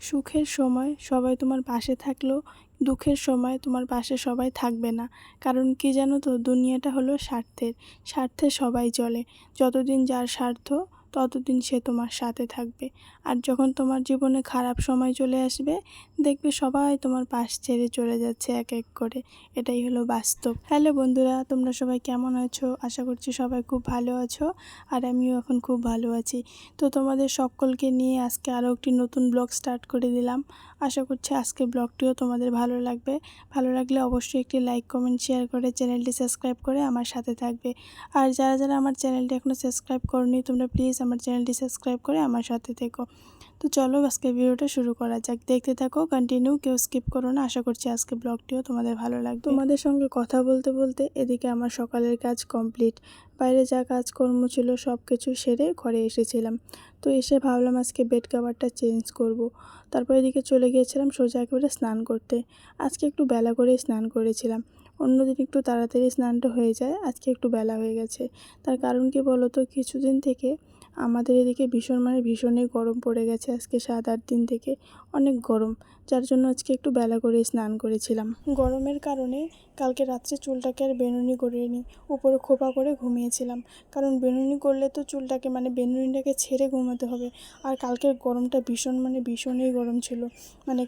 সুখের সময় সবাই তোমার পাশে থাকলেও দুঃখের সময় তোমার পাশে সবাই থাকবে না। কারণ কি জানো তো, দুনিয়াটা হলো স্বার্থে সবাই চলে। যতদিন যার স্বার্থ ততদিন সে তোমার সাথে থাকবে। আর যখন তোমার জীবনে খারাপ সময় চলে আসবে, দেখবে সবাই তোমার পাশ ছেড়ে চলে যাচ্ছে এক এক করে। এটাই হলো বাস্তব। হ্যালো বন্ধুরা, তোমরা সবাই কেমন আছো? আশা করছি সবাই খুব ভালো আছো, আর আমিও এখন খুব ভালো আছি। তো তোমাদের সকলকে নিয়ে আজকে আরও একটি নতুন ব্লগ স্টার্ট করে দিলাম। আশা করছি আজকের ব্লগটিও তোমাদের ভালো লাগবে। ভালো লাগলে অবশ্যই একটি লাইক, কমেন্ট, শেয়ার করে চ্যানেলটি সাবস্ক্রাইব করে আমার সাথে থাকবে। আর যারা যারা আমার চ্যানেলটি এখনও সাবস্ক্রাইব করোনি, তোমরা প্লিজ আমার চ্যানেলটি সাবস্ক্রাইব করে আমার সাথে থেকো। তো চলো আজকের ভিডিওটা শুরু করা যাক। দেখতে থাকো, কন্টিনিউ, কেউ স্কিপ করো না। আশা করছি আজকের ব্লগটিও তোমাদের ভালো লাগবে। তোমাদের সঙ্গে কথা বলতে বলতে এদিকে আমার সকালের কাজ কমপ্লিট। বাইরে যা কাজকর্ম ছিল সব কিছু সেরে ঘরে এসেছিলাম। তো এসে ভাবলাম আজকে বেড কভারটা চেঞ্জ করব। তারপর এদিকে চলে গিয়েছিলাম সোজা একেবারে স্নান করতে। আজকে একটু বেলা করেই স্নান করেছিলাম। অন্যদিন একটু তাড়াতাড়ি স্নানটা হয়ে যায়, আজকে একটু বেলা হয়ে গেছে। তার কারণ কি বলো তো, কিছুদিন থেকে আমাদের এদিকে ভীষণই গরম পড়ে গেছে। আজকে 7-8 দিন থেকে অনেক গরম, যার জন্য আজকে একটু বেলা করে স্নান করেছিলাম। গরমের কারণে কালকে রাত্রে চুলটাকে আর বেনুনি করিনি, উপরে খোপা করে ঘুমিয়েছিলাম। কারণ বেনুনি করলে তো চুলটাকে বেনুনিটাকে ছেড়ে ঘুমাতে হবে। আর কালকের গরমটা ভীষণই গরম ছিল।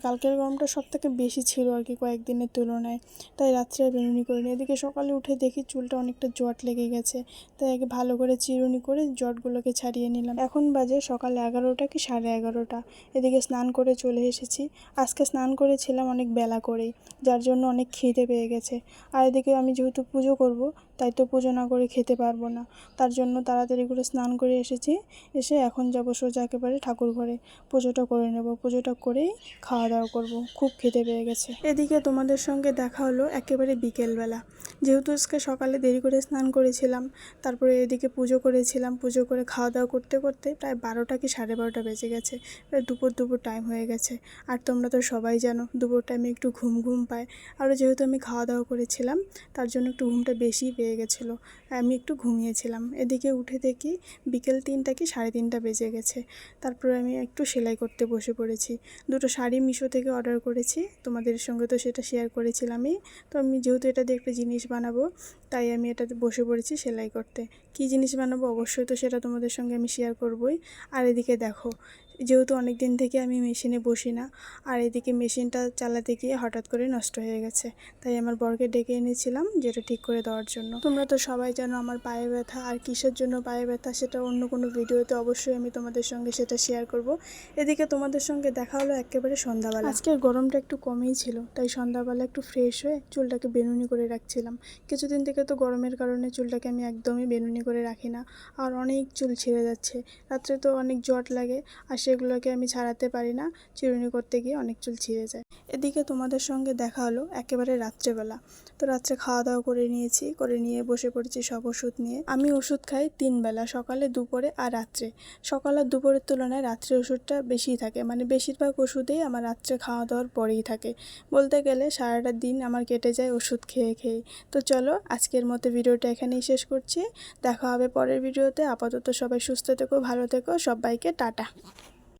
কালকের গরমটা সব থেকে বেশি ছিল আর কি কয়েকদিনের তুলনায়। তাই রাত্রে আর বেনুনি করিনি। এদিকে সকালে উঠে দেখি চুলটা অনেকটা জট লেগে গেছে। তাই আগে ভালো করে চিরুনি করে জটগুলোকে ছাড়িয়ে নিলাম। এখন বাজে সকাল 11টা কি 11:30। এদিকে স্নান করে চলে এসেছি। আজকে স্নান করেছিলাম অনেক বেলা করেই, যার জন্য অনেক খিদে পেয়ে গেছে। আর এদিকে আমি যেহেতু পুজো করব, তাই তো পুজো না করে খেতে পারবো না। তার জন্য তাড়াতাড়ি করে স্নান করে এসেছি। এসে এখন যাব সোজা একেবারে ঠাকুর ঘরে, পুজোটা করে নেব। পুজোটা করেই খাওয়া দাওয়া করব, খুব খিদে পেয়ে গেছে। এদিকে তোমাদের সঙ্গে দেখা হলো একেবারে বিকেলবেলা। যেহেতু আজকে সকালে দেরি করে স্নান করেছিলাম, তারপরে এদিকে পুজো করেছিলাম। পুজো করে খাওয়া দাওয়া করতে করতে প্রায় 12টা কি 12:30 বেজে গেছে। প্রায় দুপুর টাইম হয়ে গেছে। আর তোমরা তো সবাই জানো দুপুর টাইমে একটু ঘুম পায়। আর যেহেতু আমি খাওয়া দাওয়া করেছিলাম, তার জন্য একটু ঘুমটা বেশি পেয়ে গেছিলো। আমি একটু ঘুমিয়েছিলাম। এদিকে উঠে দেখি বিকেল 3টা কি 3:30 বেজে গেছে। তারপরে আমি একটু সেলাই করতে বসে পড়েছি। দুটো শাড়ি মিশো থেকে অর্ডার করেছি, তোমাদের সঙ্গে তো সেটা শেয়ার করেছিলামই। তো আমি যেহেতু এটা দিয়ে একটা জিনিস বানাবো, তাই আমি এটাতে বসে পড়েছি সেলাই করতে। কী জিনিস বানাবো অবশ্যই তো সেটা তোমাদের সঙ্গে আমি শেয়ার করবই। আর এদিকে দেখো, যেহেতু অনেক দিন থেকে আমি মেশিনে বসি না, আর এদিকে মেশিনটা চালাতে গিয়ে হঠাৎ করে নষ্ট হয়ে গেছে। তাই আমার বরকে ডেকে এনেছিলাম যেটা ঠিক করে দেওয়ার জন্য। তোমরা তো সবাই জানো আমার পায়ে ব্যথা, আর কিসের জন্য পায়ে ব্যথা সেটা অন্য কোনো ভিডিওতে অবশ্যই আমি তোমাদের সঙ্গে সেটা শেয়ার করব। এদিকে তোমাদের সঙ্গে দেখা হলো একেবারে সন্ধ্যাবেলা। আজকের গরমটা একটু কমই ছিল, তাই সন্ধ্যাবেলা একটু ফ্রেশ হয়ে চুলটাকে বেনুনি করে রাখছিলাম। কিছুদিন থেকে তো গরমের কারণে চুলটাকে আমি একদমই বেনুনি করে রাখি না, আর অনেক চুল ছিঁড়ে যাচ্ছে। রাত্রে তো অনেক জট লাগে, আর সেগুলোকে আমি ছাড়াতে পারি না। চিরুনি করতে গিয়ে অনেক চুল ছিঁড়ে যায়। এদিকে তোমাদের সঙ্গে দেখা হলো একেবারে রাত্রেবেলা। তো রাত্রে খাওয়া দাওয়া করে নিয়েছি, করে নিয়ে বসে পড়েছি সব ওষুধ নিয়ে। আমি ওষুধ খাই 3 বেলা, সকালে, দুপুরে আর রাত্রে। সকাল আর দুপুরের তুলনায় রাত্রে ওষুধটা বেশি থাকে, বেশিরভাগ ওষুধেই আমার রাত্রে খাওয়া দাওয়ার পরেই থাকে। বলতে গেলে সারাটা দিন আমার কেটে যায় ওষুধ খেয়ে খেয়ে। তো চলো আজকের মতো ভিডিওটা এখানেই শেষ করছি। দেখা হবে পরের ভিডিওতে। আপাতত সবাই সুস্থ থেকো, ভালো থেকো, সবাইকে টাটা।